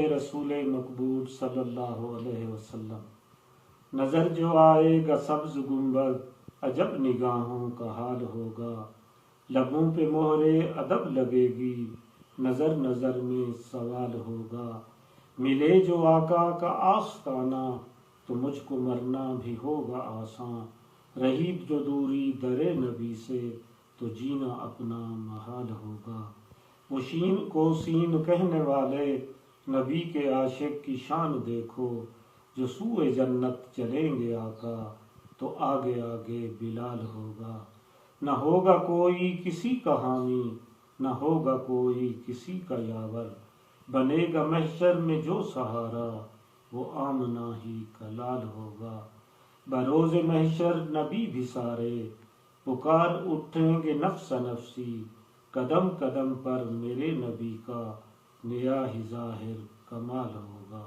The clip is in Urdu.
رسول مقبول صلی اللہ علیہ وسلم، نظر جو آئے گا سبز گنبد، عجب نگاہوں کا حال ہوگا، لبوں پہ مہر ادب لگے گی، نظر نظر میں سوال ہوگا، ملے جو آقا کا آستانہ تو مجھ کو مرنا بھی ہوگا آساں، رہی جو دوری در نبی سے تو جینا اپنا محال ہوگا۔ وہ شین کو سین کہنے والے نبی کے عاشق کی شان دیکھو، جو سوئے جنت چلیں گے آقا تو آگے آگے بلال ہوگا، نہ ہوگا کوئی کسی کا حامی، نہ ہوگا کوئی کسی کا یاور، بنے گا محشر میں جو سہارا وہ آمنہ ہی کا لال ہوگا، بروز محشر نبی بھی سارے پکار اٹھیں گے نفس نفسی، قدم قدم پر میرے نبی کا نیا ہی ظاہر کمال ہوگا۔